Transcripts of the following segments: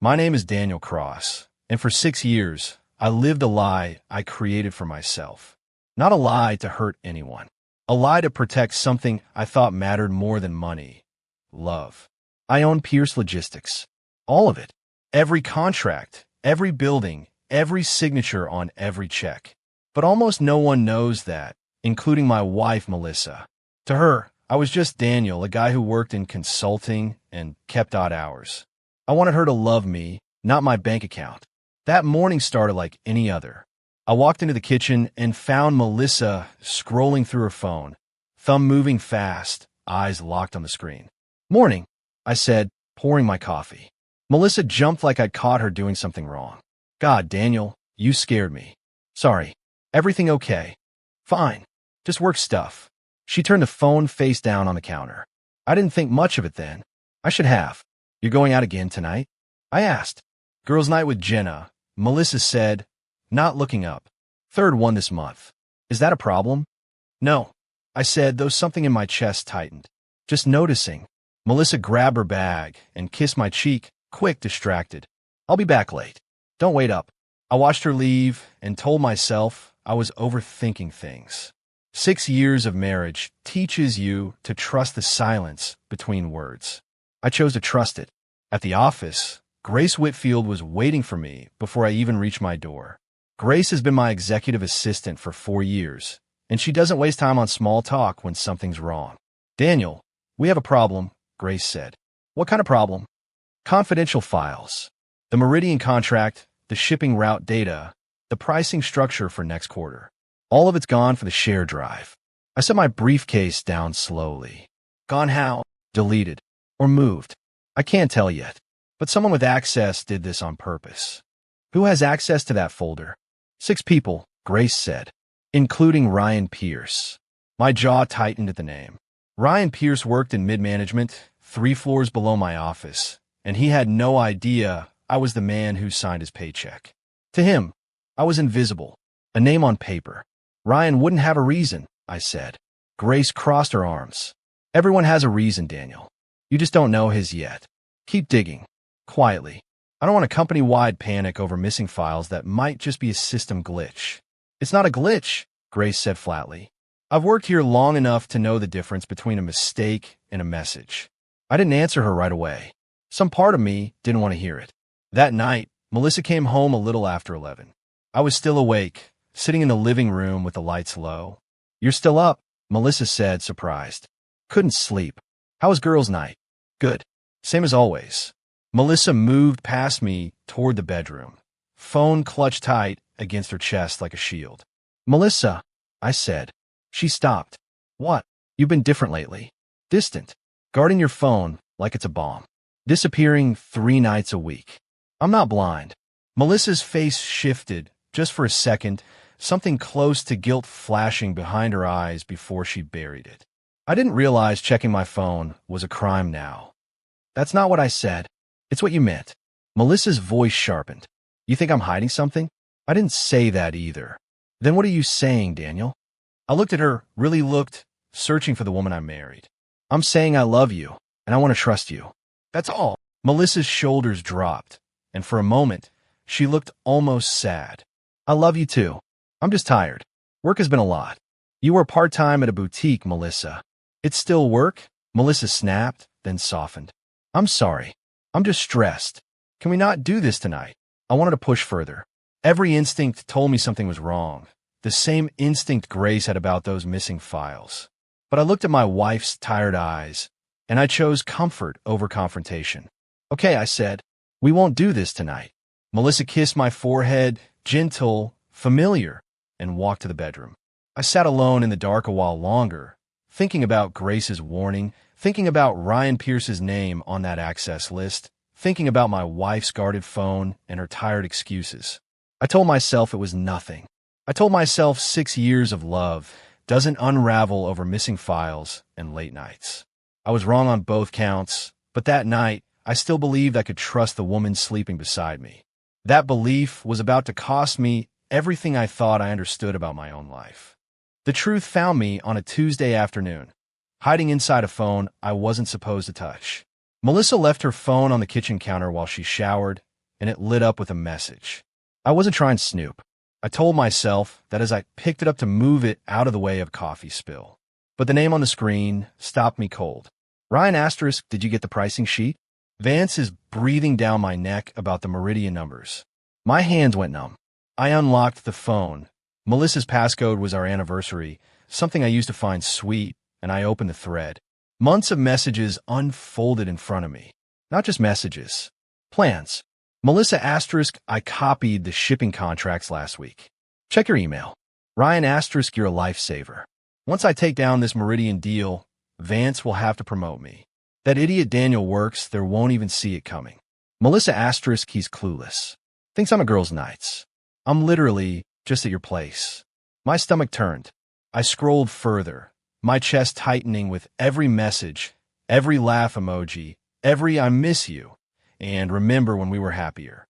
My name is Daniel Cross, and for 6 years, I lived a lie I created for myself. Not a lie to hurt anyone. A lie to protect something I thought mattered more than money. Love. I own Pierce Logistics. All of it. Every contract, every building, every signature on every check. But almost no one knows that, including my wife, Melissa. To her, I was just Daniel, a guy who worked in consulting and kept odd hours. I wanted her to love me, not my bank account. That morning started like any other. I walked into the kitchen and found Melissa scrolling through her phone, thumb moving fast, eyes locked on the screen. "Morning," I said, pouring my coffee. Melissa jumped like I'd caught her doing something wrong. "God, Daniel, you scared me." "Sorry. Everything okay?" "Fine. Just work stuff." She turned the phone face down on the counter. I didn't think much of it then. I should have. "You're going out again tonight?" I asked. "Girls' night with Jenna," Melissa said, not looking up. "Third one this month." "Is that a problem?" "No," I said, though something in my chest tightened. "Just noticing." Melissa grabbed her bag and kissed my cheek, quick, distracted. "I'll be back late. Don't wait up." I watched her leave and told myself I was overthinking things. 6 years of marriage teaches you to trust the silence between words. I chose to trust it. At the office, Grace Whitfield was waiting for me before I even reached my door. Grace has been my executive assistant for 4 years, and she doesn't waste time on small talk when something's wrong. "Daniel, we have a problem," Grace said. "What kind of problem?" "Confidential files. The Meridian contract, the shipping route data, the pricing structure for next quarter. All of it's gone for the share drive." I set my briefcase down slowly. "Gone how?" "Deleted. Or moved. I can't tell yet. But someone with access did this on purpose." "Who has access to that folder?" "6 people," Grace said, "including Ryan Pierce." My jaw tightened at the name. Ryan Pierce worked in mid-management, 3 floors below my office, and he had no idea I was the man who signed his paycheck. To him, I was invisible, a name on paper. "Ryan wouldn't have a reason," I said. Grace crossed her arms. "Everyone has a reason, Daniel. You just don't know his yet. Keep digging." Quietly. "I don't want a company-wide panic over missing files that might just be a system glitch." "It's not a glitch," Grace said flatly. "I've worked here long enough to know the difference between a mistake and a message." I didn't answer her right away. Some part of me didn't want to hear it. That night, Melissa came home a little after 11. I was still awake, sitting in the living room with the lights low. "You're still up," Melissa said, surprised. "Couldn't sleep." "How was girls' night?" "Good. Same as always." Melissa moved past me toward the bedroom, phone clutched tight against her chest like a shield. "Melissa," I said. She stopped. "What? You've been different lately. Distant. Guarding your phone like it's a bomb. Disappearing 3 nights a week." "I'm not blind." Melissa's face shifted just for a second, something close to guilt flashing behind her eyes before she buried it. I didn't realize checking my phone was a crime now. "That's not what I said. It's what you meant." Melissa's voice sharpened. "You think I'm hiding something?" "I didn't say that either." "Then what are you saying, Daniel?" I looked at her, really looked, searching for the woman I married. "I'm saying I love you, and I want to trust you. That's all." Melissa's shoulders dropped, and for a moment, she looked almost sad. "I love you too. I'm just tired. Work has been a lot." "You were part-time at a boutique, Melissa." "It's still work?" Melissa snapped, then softened. "I'm sorry. I'm just stressed. Can we not do this tonight?" I wanted to push further. Every instinct told me something was wrong, the same instinct Grace had about those missing files. But I looked at my wife's tired eyes, and I chose comfort over confrontation. "Okay," I said. "We won't do this tonight." Melissa kissed my forehead, gentle, familiar, and walked to the bedroom. I sat alone in the dark a while longer, thinking about Grace's warning, thinking about Ryan Pierce's name on that access list, thinking about my wife's guarded phone and her tired excuses. I told myself it was nothing. I told myself 6 years of love doesn't unravel over missing files and late nights. I was wrong on both counts, but that night, I still believed I could trust the woman sleeping beside me. That belief was about to cost me everything I thought I understood about my own life. The truth found me on a Tuesday afternoon, hiding inside a phone I wasn't supposed to touch. Melissa left her phone on the kitchen counter while she showered, and it lit up with a message. I wasn't trying to snoop. I told myself that as I picked it up to move it out of the way of coffee spill. But the name on the screen stopped me cold. Ryan Asterisk, did you get the pricing sheet? Vance is breathing down my neck about the Meridian numbers. My hands went numb. I unlocked the phone. Melissa's passcode was our anniversary, something I used to find sweet, and I opened the thread. Months of messages unfolded in front of me. Not just messages. Plans. Melissa Asterisk, I copied the shipping contracts last week. Check your email. Ryan Asterisk, you're a lifesaver. Once I take down this Meridian deal, Vance will have to promote me. That idiot Daniel works, there won't even see it coming. Melissa Asterisk, he's clueless. Thinks I'm a girl's nights. I'm literally just at your place. My stomach turned. I scrolled further, my chest tightening with every message, every laugh emoji, every I miss you, and remember when we were happier.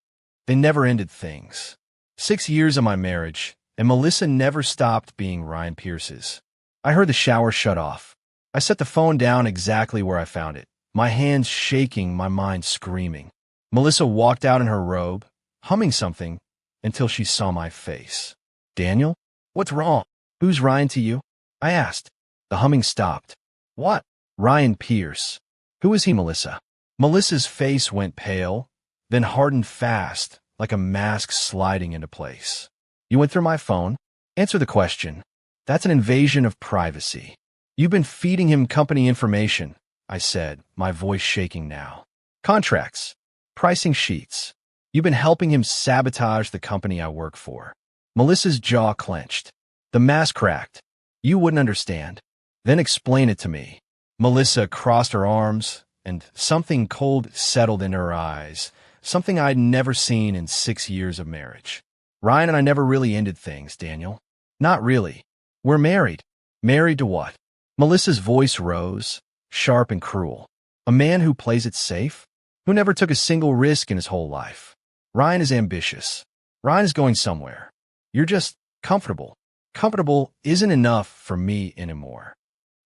They never ended things. 6 years of my marriage, and Melissa never stopped being Ryan Pierce's. I heard the shower shut off. I set the phone down exactly where I found it, my hands shaking, my mind screaming. Melissa walked out in her robe, humming something, until she saw my face. Daniel? What's wrong? Who's Ryan to you? I asked. The humming stopped. What? Ryan Pierce. Who is he, Melissa? Melissa's face went pale, then hardened fast, like a mask sliding into place. You went through my phone? Answer the question. That's an invasion of privacy. You've been feeding him company information, I said, my voice shaking now. Contracts. Pricing sheets. You've been helping him sabotage the company I work for. Melissa's jaw clenched. The mask cracked. You wouldn't understand. Then explain it to me. Melissa crossed her arms, and something cold settled in her eyes, something I'd never seen in 6 years of marriage. Ryan and I never really ended things, Daniel. Not really. We're married. Married to what? Melissa's voice rose, sharp and cruel. A man who plays it safe? Who never took a single risk in his whole life? Ryan is ambitious. Ryan is going somewhere. You're just comfortable. Comfortable isn't enough for me anymore.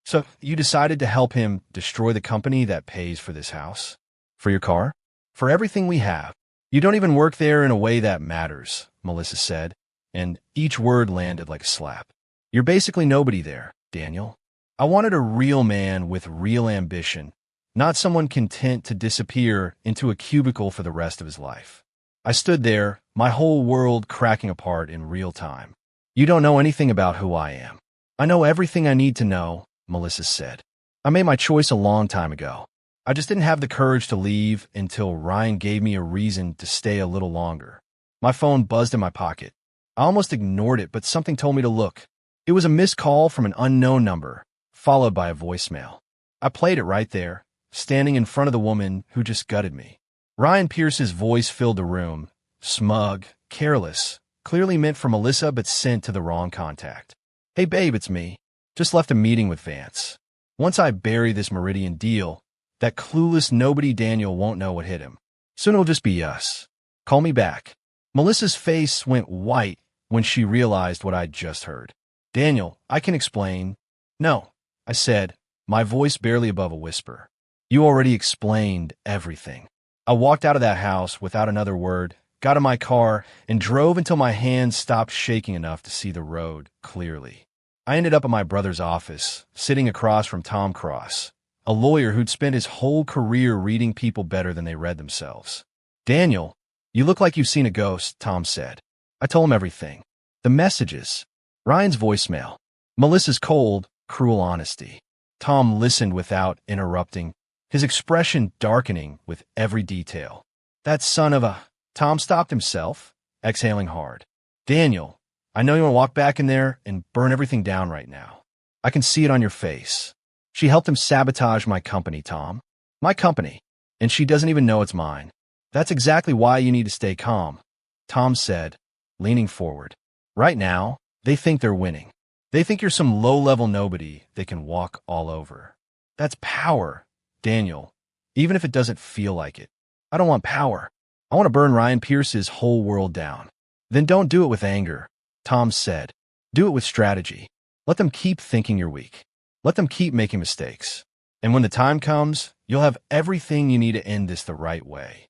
So you decided to help him destroy the company that pays for this house? For your car? For everything we have. You don't even work there in a way that matters, Melissa said, and each word landed like a slap. You're basically nobody there, Daniel. I wanted a real man with real ambition, not someone content to disappear into a cubicle for the rest of his life. I stood there, my whole world cracking apart in real time. You don't know anything about who I am. I know everything I need to know, Melissa said. I made my choice a long time ago. I just didn't have the courage to leave until Ryan gave me a reason to stay a little longer. My phone buzzed in my pocket. I almost ignored it, but something told me to look. It was a missed call from an unknown number, followed by a voicemail. I played it right there, standing in front of the woman who just gutted me. Ryan Pierce's voice filled the room, smug, careless, clearly meant for Melissa but sent to the wrong contact. Hey babe, it's me. Just left a meeting with Vance. Once I bury this Meridian deal, that clueless nobody Daniel won't know what hit him. Soon it'll just be us. Call me back. Melissa's face went white when she realized what I'd just heard. Daniel, I can explain. No, I said, my voice barely above a whisper. You already explained everything. I walked out of that house without another word, got in my car, and drove until my hands stopped shaking enough to see the road clearly. I ended up at my brother's office, sitting across from Tom Cross, a lawyer who'd spent his whole career reading people better than they read themselves. Daniel, you look like you've seen a ghost, Tom said. I told him everything. The messages. Ryan's voicemail. Melissa's cold, cruel honesty. Tom listened without interrupting, his expression darkening with every detail. That son of a... Tom stopped himself, exhaling hard. Daniel, I know you want to walk back in there and burn everything down right now. I can see it on your face. She helped him sabotage my company, Tom. My company. And she doesn't even know it's mine. That's exactly why you need to stay calm, Tom said, leaning forward. Right now, they think they're winning. They think you're some low-level nobody they can walk all over. That's power, Daniel, even if it doesn't feel like it. I don't want power. I want to burn Ryan Pierce's whole world down. Then don't do it with anger, Tom said. Do it with strategy. Let them keep thinking you're weak. Let them keep making mistakes. And when the time comes, you'll have everything you need to end this the right way.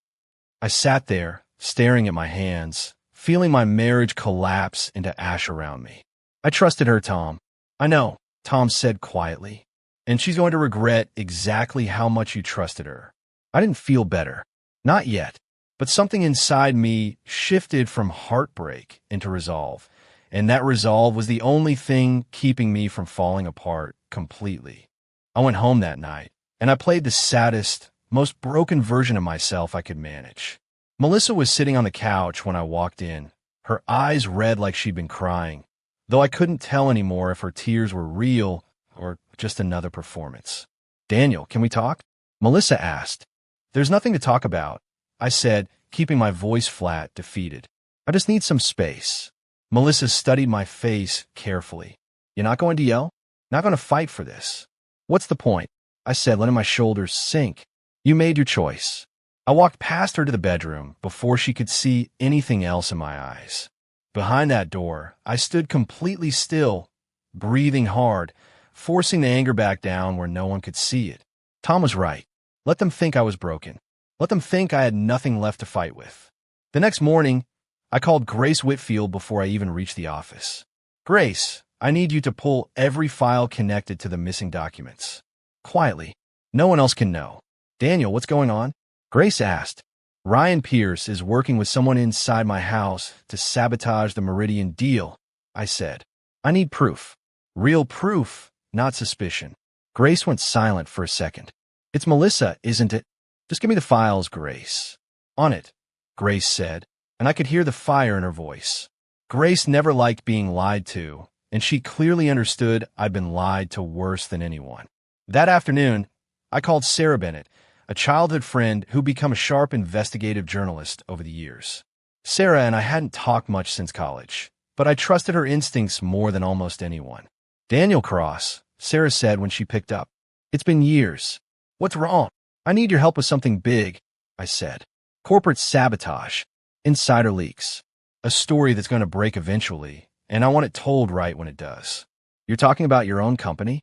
I sat there, staring at my hands, feeling my marriage collapse into ash around me. I trusted her, Tom. I know, Tom said quietly. And she's going to regret exactly how much you trusted her. I didn't feel better. Not yet. But something inside me shifted from heartbreak into resolve. And that resolve was the only thing keeping me from falling apart completely. I went home that night, and I played the saddest, most broken version of myself I could manage. Melissa was sitting on the couch when I walked in, her eyes red like she'd been crying, though I couldn't tell anymore if her tears were real or just another performance. Daniel, can we talk? Melissa asked. There's nothing to talk about, I said, keeping my voice flat, defeated. I just need some space. Melissa studied my face carefully. You're not going to yell? Not going to fight for this? What's the point? I said, letting my shoulders sink. You made your choice. I walked past her to the bedroom before she could see anything else in my eyes. Behind that door, I stood completely still, breathing hard, forcing the anger back down where no one could see it. Tom was right. Let them think I was broken. Let them think I had nothing left to fight with. The next morning, I called Grace Whitfield before I even reached the office. Grace, I need you to pull every file connected to the missing documents. Quietly. No one else can know. Daniel, what's going on? Grace asked. Ryan Pierce is working with someone inside my house to sabotage the Meridian deal, I said. I need proof. Real proof, not suspicion. Grace went silent for a second. It's Melissa, isn't it? Just give me the files, Grace. On it, Grace said, and I could hear the fire in her voice. Grace never liked being lied to, and she clearly understood I'd been lied to worse than anyone. That afternoon, I called Sarah Bennett, a childhood friend who'd become a sharp investigative journalist over the years. Sarah and I hadn't talked much since college, but I trusted her instincts more than almost anyone. Daniel Cross, Sarah said when she picked up. It's been years. What's wrong? I need your help with something big, I said. Corporate sabotage. Insider leaks. A story that's going to break eventually, and I want it told right when it does. You're talking about your own company?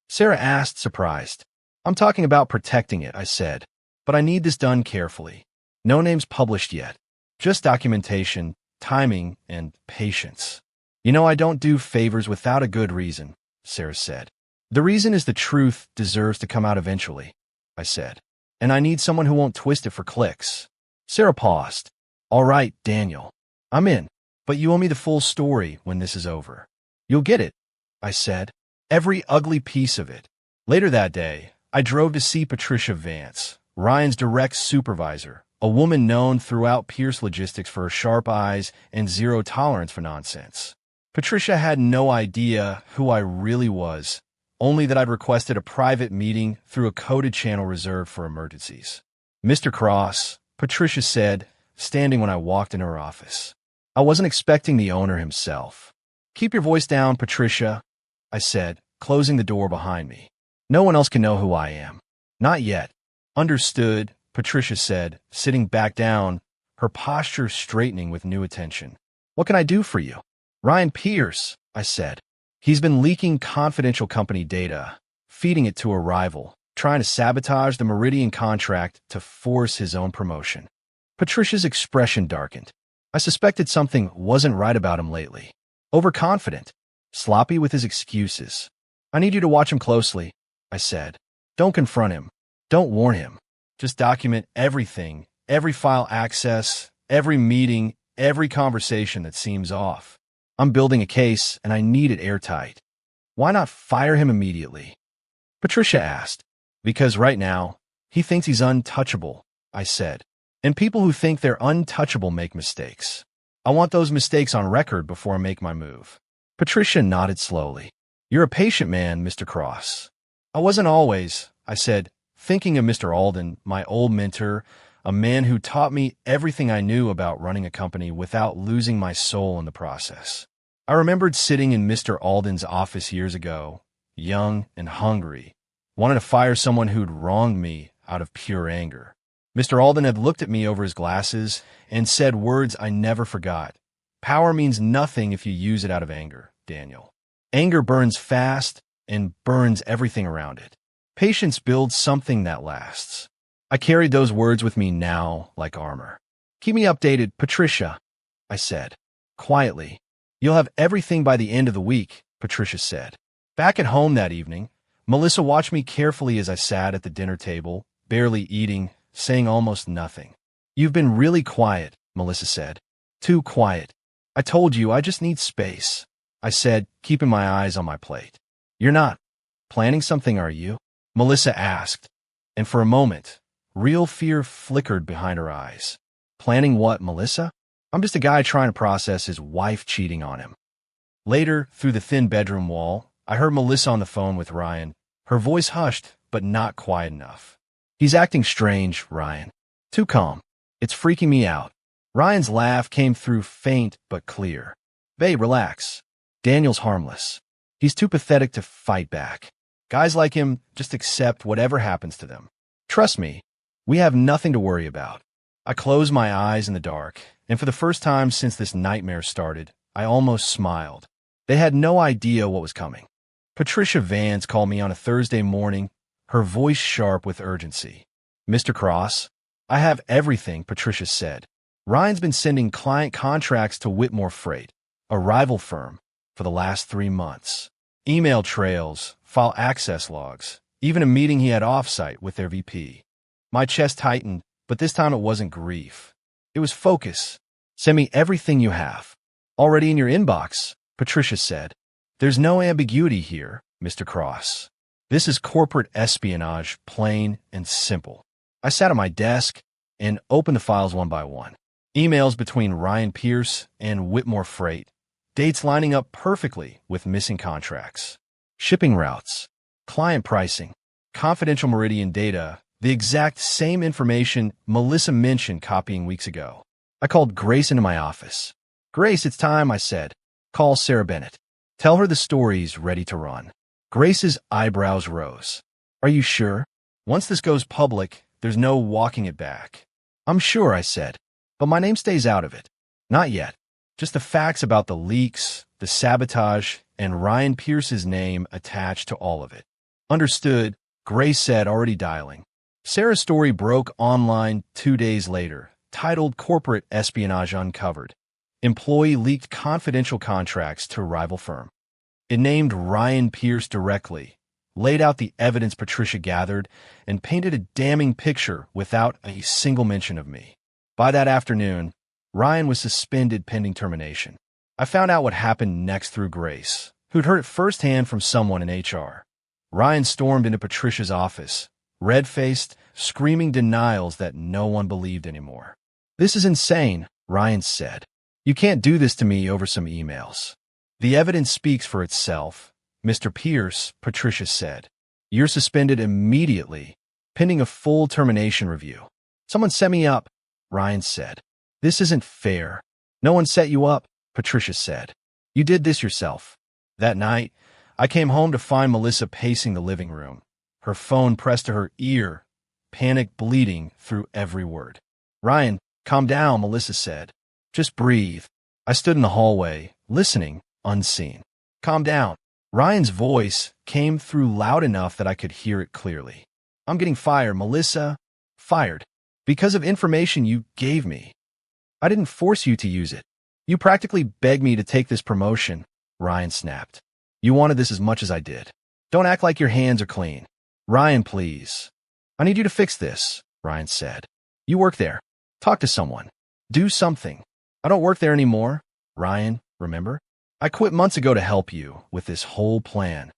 Sarah asked, surprised. I'm talking about protecting it, I said, but I need this done carefully. No names published yet. Just documentation, timing, and patience. You know, I don't do favors without a good reason, Sarah said. The reason is the truth deserves to come out eventually, I said, and I need someone who won't twist it for clicks. Sarah paused. All right, Daniel, I'm in, but you owe me the full story when this is over. You'll get it, I said, every ugly piece of it. Later that day, I drove to see Patricia Vance, Ryan's direct supervisor, a woman known throughout Pierce Logistics for her sharp eyes and zero tolerance for nonsense. Patricia had no idea who I really was, only that I'd requested a private meeting through a coded channel reserved for emergencies. Mr. Cross, Patricia said, standing when I walked in her office. I wasn't expecting the owner himself. Keep your voice down, Patricia, I said, closing the door behind me. No one else can know who I am. Not yet. Understood, Patricia said, sitting back down, her posture straightening with new attention. What can I do for you? Ryan Pierce, I said. He's been leaking confidential company data, feeding it to a rival, trying to sabotage the Meridian contract to force his own promotion. Patricia's expression darkened. I suspected something wasn't right about him lately. Overconfident, sloppy with his excuses. I need you to watch him closely, I said. Don't confront him. Don't warn him. Just document everything, every file access, every meeting, every conversation that seems off. I'm building a case, and I need it airtight. Why not fire him immediately? Patricia asked. Because right now, he thinks he's untouchable, I said. And people who think they're untouchable make mistakes. I want those mistakes on record before I make my move. Patricia nodded slowly. You're a patient man, Mr. Cross. I wasn't always, I said, thinking of Mr. Alden, my old mentor, a man who taught me everything I knew about running a company without losing my soul in the process. I remembered sitting in Mr. Alden's office years ago, young and hungry, wanting to fire someone who'd wronged me out of pure anger. Mr. Alden had looked at me over his glasses and said words I never forgot. Power means nothing if you use it out of anger, Daniel. Anger burns fast and burns everything around it. Patience builds something that lasts. I carried those words with me now like armor. Keep me updated, Patricia, I said, quietly. You'll have everything by the end of the week, Patricia said. Back at home that evening, Melissa watched me carefully as I sat at the dinner table, barely eating, saying almost nothing. You've been really quiet, Melissa said. Too quiet. I told you I just need space, I said, keeping my eyes on my plate. You're not planning something, are you? Melissa asked, and for a moment, real fear flickered behind her eyes. Planning what, Melissa? I'm just a guy trying to process his wife cheating on him. Later, through the thin bedroom wall, I heard Melissa on the phone with Ryan, her voice hushed, but not quiet enough. He's acting strange, Ryan. Too calm. It's freaking me out. Ryan's laugh came through faint but clear. Babe, relax. Daniel's harmless. He's too pathetic to fight back. Guys like him just accept whatever happens to them. Trust me, we have nothing to worry about. I closed my eyes in the dark, and for the first time since this nightmare started, I almost smiled. They had no idea what was coming. Patricia Vance called me on a Thursday morning, her voice sharp with urgency. Mr. Cross, I have everything, Patricia said. Ryan's been sending client contracts to Whitmore Freight, a rival firm, for the last 3 months. Email trails, file access logs, even a meeting he had off-site with their VP. My chest tightened, but this time it wasn't grief. It was focus. Send me everything you have. Already in your inbox, Patricia said. There's no ambiguity here, Mr. Cross. This is corporate espionage, plain and simple. I sat at my desk and opened the files one by one. Emails between Ryan Pierce and Whitmore Freight. Dates lining up perfectly with missing contracts. Shipping routes. Client pricing. Confidential Meridian data. The exact same information Melissa mentioned copying weeks ago. I called Grace into my office. Grace, it's time, I said. Call Sarah Bennett. Tell her the story's ready to run. Grace's eyebrows rose. Are you sure? Once this goes public, there's no walking it back. I'm sure, I said, but my name stays out of it. Not yet. Just the facts about the leaks, the sabotage, and Ryan Pierce's name attached to all of it. Understood, Grace said, already dialing. Sarah's story broke online 2 days later, titled Corporate Espionage Uncovered. Employee leaked confidential contracts to rival firm. It named Ryan Pierce directly, laid out the evidence Patricia gathered, and painted a damning picture without a single mention of me. By that afternoon, Ryan was suspended pending termination. I found out what happened next through Grace, who'd heard it firsthand from someone in HR. Ryan stormed into Patricia's office, red-faced, screaming denials that no one believed anymore. This is insane, Ryan said. You can't do this to me over some emails. The evidence speaks for itself, Mr. Pierce, Patricia said. You're suspended immediately, pending a full termination review. Someone set me up, Ryan said. This isn't fair. No one set you up, Patricia said. You did this yourself. That night, I came home to find Melissa pacing the living room, her phone pressed to her ear, panic bleeding through every word. Ryan, calm down, Melissa said. Just breathe. I stood in the hallway, listening, unseen. Calm down. Ryan's voice came through loud enough that I could hear it clearly. I'm getting fired, Melissa. Fired. Because of information you gave me. I didn't force you to use it. You practically begged me to take this promotion, Ryan snapped. You wanted this as much as I did. Don't act like your hands are clean. Ryan, please. I need you to fix this, Ryan said. You work there. Talk to someone. Do something. I don't work there anymore, Ryan, remember? I quit months ago to help you with this whole plan.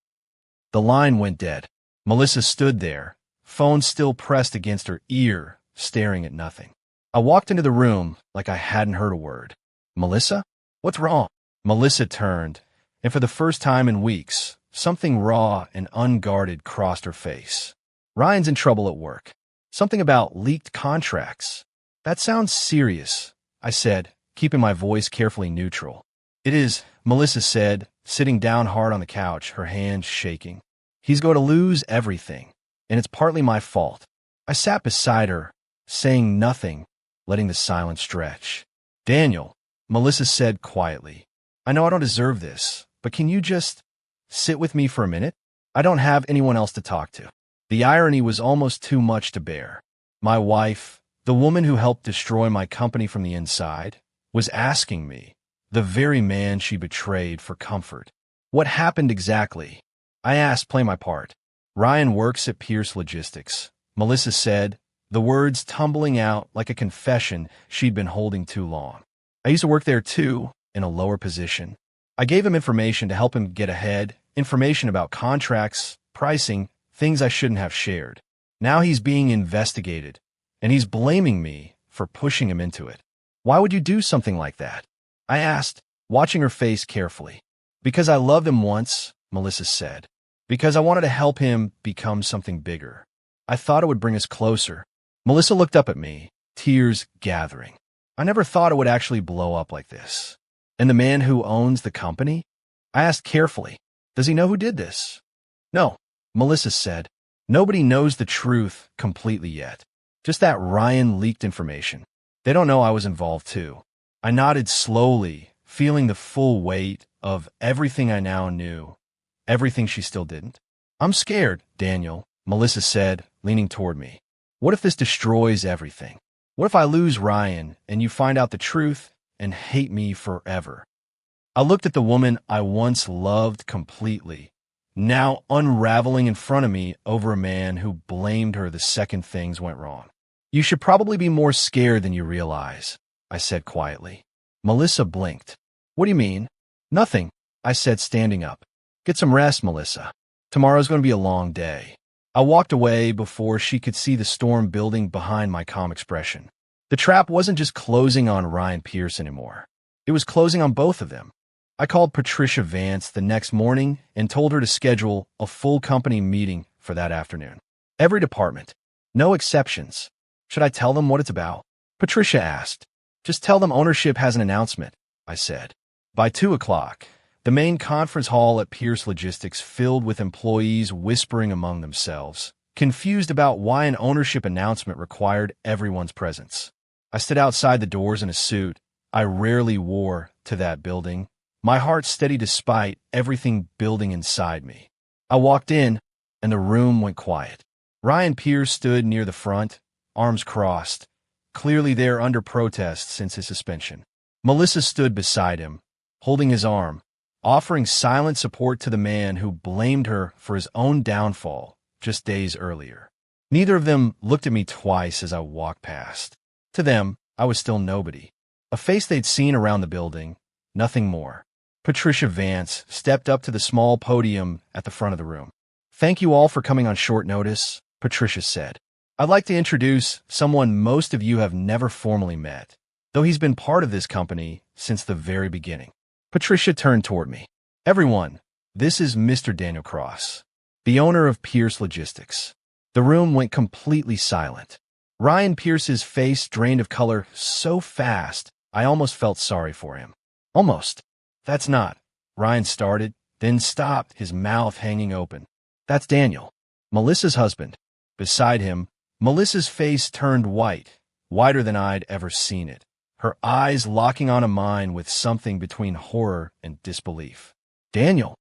The line went dead. Melissa stood there, phone still pressed against her ear, staring at nothing. I walked into the room like I hadn't heard a word. Melissa? What's wrong? Melissa turned, and for the first time in weeks, something raw and unguarded crossed her face. Ryan's in trouble at work. Something about leaked contracts. That sounds serious, I said, keeping my voice carefully neutral. It is, Melissa said, sitting down hard on the couch, her hands shaking. He's going to lose everything, and it's partly my fault. I sat beside her, saying nothing, letting the silence stretch. Daniel, Melissa said quietly, I know I don't deserve this, but can you just sit with me for a minute? I don't have anyone else to talk to. The irony was almost too much to bear. My wife, The woman who helped destroy my company from the inside was asking me, the very man she betrayed, for comfort. What happened exactly? I asked, play my part. Ryan works at Pierce Logistics, Melissa said, the words tumbling out like a confession she'd been holding too long. I used to work there too, in a lower position. I gave him information to help him get ahead, information about contracts, pricing, things I shouldn't have shared. Now he's being investigated, and he's blaming me for pushing him into it. Why would you do something like that? I asked, watching her face carefully. Because I loved him once, Melissa said. Because I wanted to help him become something bigger. I thought it would bring us closer. Melissa looked up at me, tears gathering. I never thought it would actually blow up like this. And the man who owns the company? I asked carefully, does he know who did this? No, Melissa said. Nobody knows the truth completely yet. Just that Ryan leaked information. They don't know I was involved too. I nodded slowly, feeling the full weight of everything I now knew, everything she still didn't. I'm scared, Daniel, Melissa said, leaning toward me. What if this destroys everything? What if I lose Ryan and you find out the truth and hate me forever? I looked at the woman I once loved completely, now unraveling in front of me over a man who blamed her the second things went wrong. You should probably be more scared than you realize, I said quietly. Melissa blinked. What do you mean? Nothing, I said, standing up. Get some rest, Melissa. Tomorrow's going to be a long day. I walked away before she could see the storm building behind my calm expression. The trap wasn't just closing on Ryan Pierce anymore. It was closing on both of them. I called Patricia Vance the next morning and told her to schedule a full company meeting for that afternoon. Every department. No exceptions. Should I tell them what it's about? Patricia asked. Just tell them ownership has an announcement, I said. By 2 o'clock, the main conference hall at Pierce Logistics filled with employees whispering among themselves, confused about why an ownership announcement required everyone's presence. I stood outside the doors in a suit I rarely wore to that building, my heart steady despite everything building inside me. I walked in, and the room went quiet. Ryan Pierce stood near the front, arms crossed, clearly there under protest since his suspension. Melissa stood beside him, holding his arm, offering silent support to the man who blamed her for his own downfall just days earlier. Neither of them looked at me twice as I walked past. To them, I was still nobody. A face they'd seen around the building, nothing more. Patricia Vance stepped up to the small podium at the front of the room. Thank you all for coming on short notice, Patricia said. I'd like to introduce someone most of you have never formally met, though he's been part of this company since the very beginning. Patricia turned toward me. Everyone, this is Mr. Daniel Cross, the owner of Pierce Logistics. The room went completely silent. Ryan Pierce's face drained of color so fast, I almost felt sorry for him. Almost. That's not. Ryan started, then stopped, his mouth hanging open. That's Daniel, Melissa's husband. Beside him, Melissa's face turned white, whiter than I'd ever seen it, her eyes locking onto mine with something between horror and disbelief. Daniel,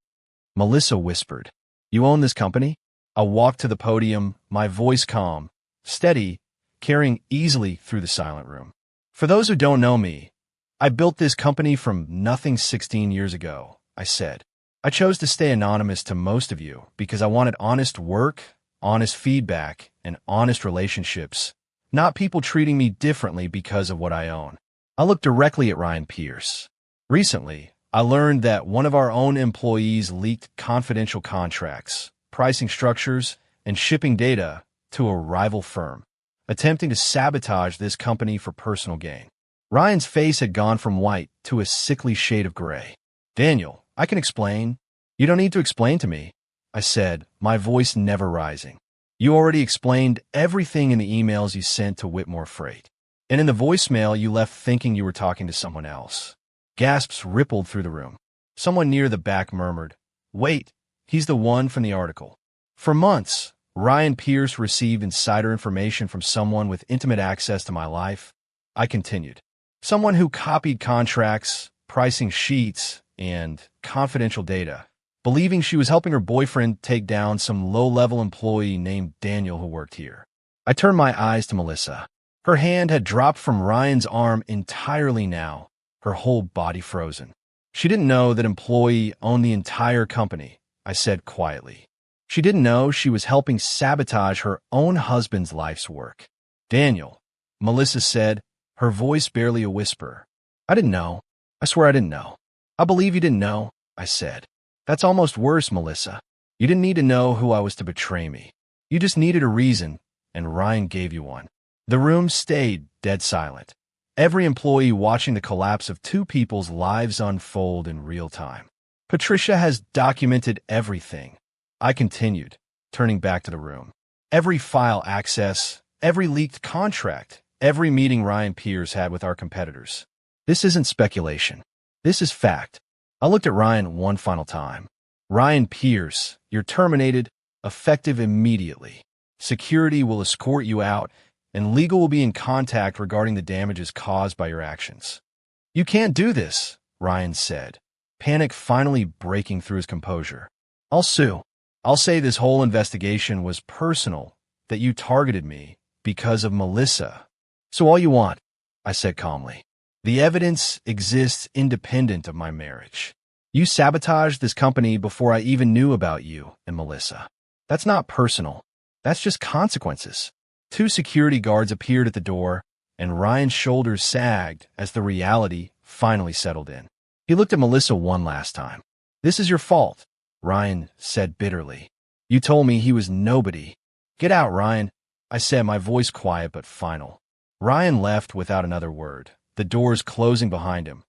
Melissa whispered. You own this company? I walked to the podium, my voice calm, steady, carrying easily through the silent room. For those who don't know me, I built this company from nothing 16 years ago, I said. I chose to stay anonymous to most of you because I wanted honest work, honest feedback, and honest relationships, not people treating me differently because of what I own. I looked directly at Ryan Pierce. Recently, I learned that one of our own employees leaked confidential contracts, pricing structures, and shipping data to a rival firm, attempting to sabotage this company for personal gain. Ryan's face had gone from white to a sickly shade of gray. Daniel, I can explain. You don't need to explain to me, I said, my voice never rising. You already explained everything in the emails you sent to Whitmore Freight. And in the voicemail you left thinking you were talking to someone else. Gasps rippled through the room. Someone near the back murmured, Wait, he's the one from the article. For months, Ryan Pierce received insider information from someone with intimate access to my life. I continued. Someone who copied contracts, pricing sheets, and confidential data, believing she was helping her boyfriend take down some low-level employee named Daniel who worked here. I turned my eyes to Melissa. Her hand had dropped from Ryan's arm entirely now, her whole body frozen. She didn't know that employee owned the entire company, I said quietly. She didn't know she was helping sabotage her own husband's life's work. Daniel, Melissa said, her voice barely a whisper. I didn't know. I swear I didn't know. I believe you didn't know, I said. That's almost worse, Melissa. You didn't need to know who I was to betray me. You just needed a reason, and Ryan gave you one. The room stayed dead silent. Every employee watching the collapse of two people's lives unfold in real time. Patricia has documented everything. I continued, turning back to the room. Every file access, every leaked contract, every meeting Ryan Pierce had with our competitors. This isn't speculation. This is fact. I looked at Ryan one final time. Ryan Pierce, you're terminated, effective immediately. Security will escort you out, and legal will be in contact regarding the damages caused by your actions. You can't do this, Ryan said, panic finally breaking through his composure. I'll sue. I'll say this whole investigation was personal, that you targeted me because of Melissa. So all you want, I said calmly. The evidence exists independent of my marriage. You sabotaged this company before I even knew about you and Melissa. That's not personal. That's just consequences. Two security guards appeared at the door, and Ryan's shoulders sagged as the reality finally settled in. He looked at Melissa one last time. This is your fault, Ryan said bitterly. You told me he was nobody. Get out, Ryan, I said, my voice quiet but final. Ryan left without another word, the doors closing behind him,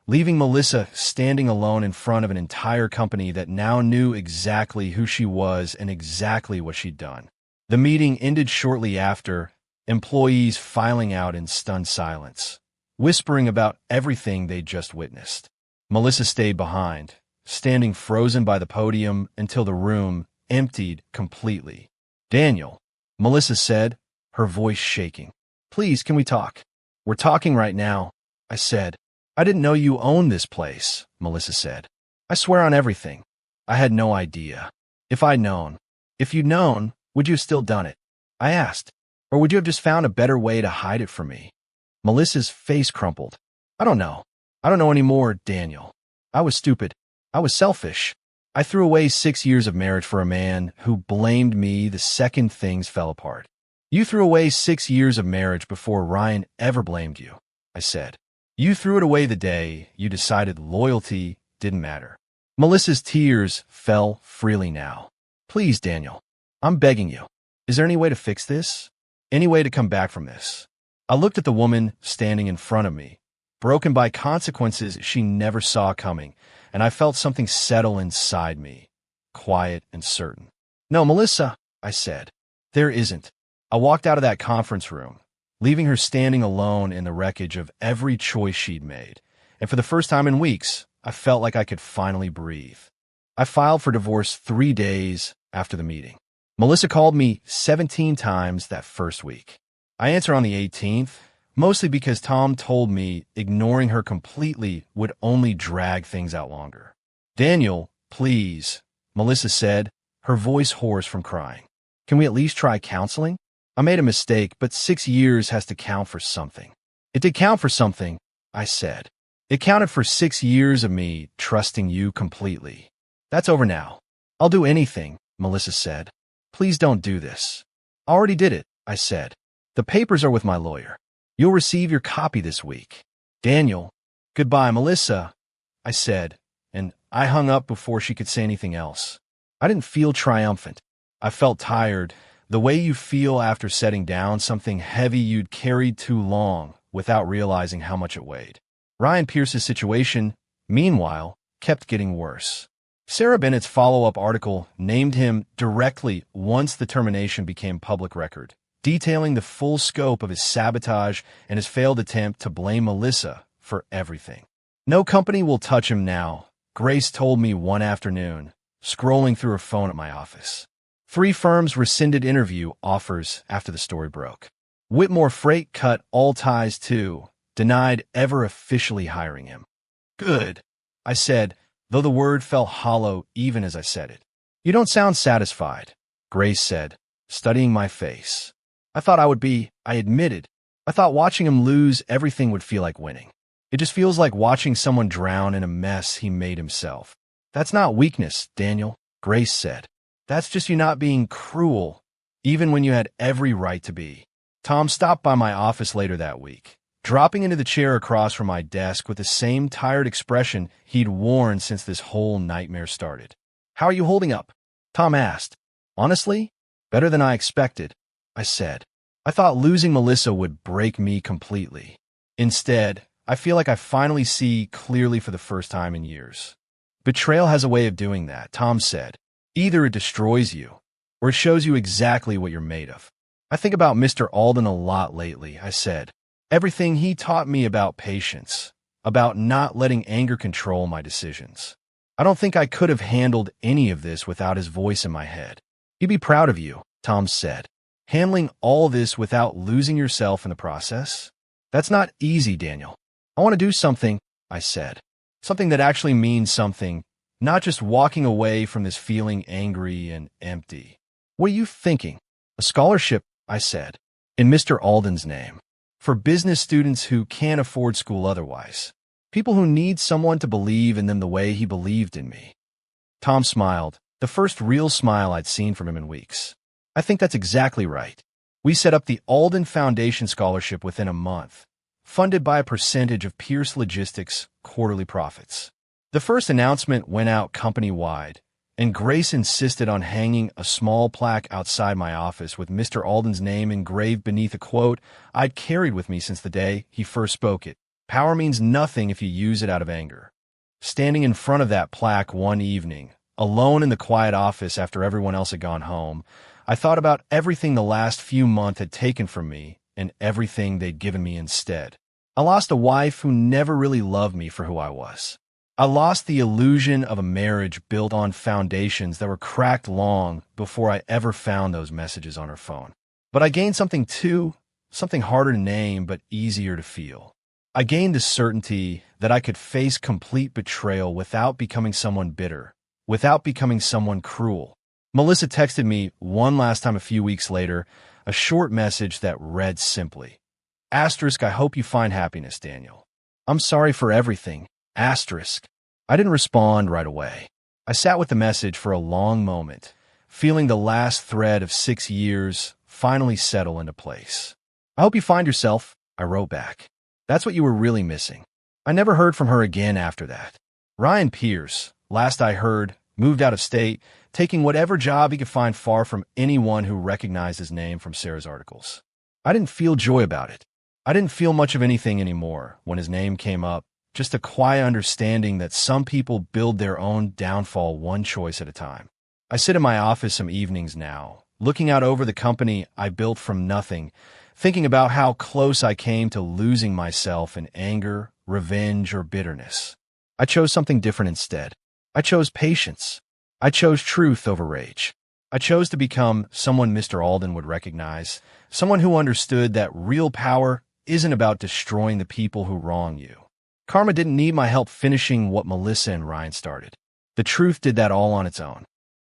leaving Melissa standing alone in front of an entire company that now knew exactly who she was and exactly what she'd done. The meeting ended shortly after, employees filing out in stunned silence, whispering about everything they'd just witnessed. Melissa stayed behind, standing frozen by the podium until the room emptied completely. Daniel, Melissa said, her voice shaking. Please, can we talk? We're talking right now, I said. I didn't know you owned this place, Melissa said. I swear on everything. I had no idea. If I'd known. If you'd known, would you have still done it? I asked. Or would you have just found a better way to hide it from me? Melissa's face crumpled. I don't know. I don't know anymore, Daniel. I was stupid. I was selfish. I threw away 6 years of marriage for a man who blamed me the second things fell apart. You threw away 6 years of marriage before Ryan ever blamed you, I said. You threw it away the day you decided loyalty didn't matter. Melissa's tears fell freely now. Please, Daniel. I'm begging you. Is there any way to fix this? Any way to come back from this? I looked at the woman standing in front of me, broken by consequences she never saw coming, and I felt something settle inside me, quiet and certain. No, Melissa, I said. There isn't. I walked out of that conference room, leaving her standing alone in the wreckage of every choice she'd made, and for the first time in weeks, I felt like I could finally breathe. I filed for divorce 3 days after the meeting. Melissa called me 17 times that first week. I answered on the 18th, mostly because Tom told me ignoring her completely would only drag things out longer. Daniel, please, Melissa said, her voice hoarse from crying. Can we at least try counseling? I made a mistake, but 6 years has to count for something. It did count for something, I said. It counted for 6 years of me trusting you completely. That's over now. I'll do anything, Melissa said. Please don't do this. I already did it, I said. The papers are with my lawyer. You'll receive your copy this week. Daniel, goodbye, Melissa, I said, and I hung up before she could say anything else. I didn't feel triumphant. I felt tired, the way you feel after setting down something heavy you'd carried too long without realizing how much it weighed. Ryan Pierce's situation, meanwhile, kept getting worse. Sarah Bennett's follow-up article named him directly once the termination became public record, detailing the full scope of his sabotage and his failed attempt to blame Melissa for everything. No company will touch him now, Grace told me one afternoon, scrolling through her phone at my office. 3 firms rescinded interview offers after the story broke. Whitmore Freight cut all ties too, denied ever officially hiring him. Good, I said, though the word fell hollow even as I said it. You don't sound satisfied, Grace said, studying my face. I thought I would be, I admitted. I thought watching him lose everything would feel like winning. It just feels like watching someone drown in a mess he made himself. That's not weakness, Daniel, Grace said. That's just you not being cruel, even when you had every right to be. Tom stopped by my office later that week, dropping into the chair across from my desk with the same tired expression he'd worn since this whole nightmare started. "How are you holding up?" Tom asked. "Honestly, better than I expected," I said. I thought losing Melissa would break me completely. Instead, I feel like I finally see clearly for the first time in years. Betrayal has a way of doing that, Tom said. Either it destroys you, or it shows you exactly what you're made of. I think about Mr. Alden a lot lately, I said. Everything he taught me about patience, about not letting anger control my decisions. I don't think I could have handled any of this without his voice in my head. "He'd be proud of you," Tom said. "Handling all this without losing yourself in the process? That's not easy, Daniel." "I want to do something," I said. "Something that actually means something, not just walking away from this feeling angry and empty." "What are you thinking?" "A scholarship," I said, "in Mr. Alden's name. For business students who can't afford school otherwise. People who need someone to believe in them the way he believed in me." Tom smiled, the first real smile I'd seen from him in weeks. "I think that's exactly right. We set up the Alden Foundation Scholarship within a month, funded by a percentage of Pierce Logistics' quarterly profits. The first announcement went out company-wide, and Grace insisted on hanging a small plaque outside my office with Mr. Alden's name engraved beneath a quote I'd carried with me since the day he first spoke it. "Power means nothing if you use it out of anger." Standing in front of that plaque one evening, alone in the quiet office after everyone else had gone home, I thought about everything the last few months had taken from me and everything they'd given me instead. I lost a wife who never really loved me for who I was. I lost the illusion of a marriage built on foundations that were cracked long before I ever found those messages on her phone. But I gained something too, something harder to name but easier to feel. I gained the certainty that I could face complete betrayal without becoming someone bitter, without becoming someone cruel. Melissa texted me one last time a few weeks later, a short message that read simply, "Asterisk, I hope you find happiness, Daniel. I'm sorry for everything. Asterisk." I didn't respond right away. I sat with the message for a long moment, feeling the last thread of 6 years finally settle into place. "I hope you find yourself," I wrote back. "That's what you were really missing." I never heard from her again after that. Ryan Pierce, last I heard, moved out of state, taking whatever job he could find far from anyone who recognized his name from Sarah's articles. I didn't feel joy about it. I didn't feel much of anything anymore when his name came up, just a quiet understanding that some people build their own downfall one choice at a time. I sit in my office some evenings now, looking out over the company I built from nothing, thinking about how close I came to losing myself in anger, revenge, or bitterness. I chose something different instead. I chose patience. I chose truth over rage. I chose to become someone Mr. Alden would recognize, someone who understood that real power isn't about destroying the people who wrong you. Karma didn't need my help finishing what Melissa and Ryan started. The truth did that all on its own.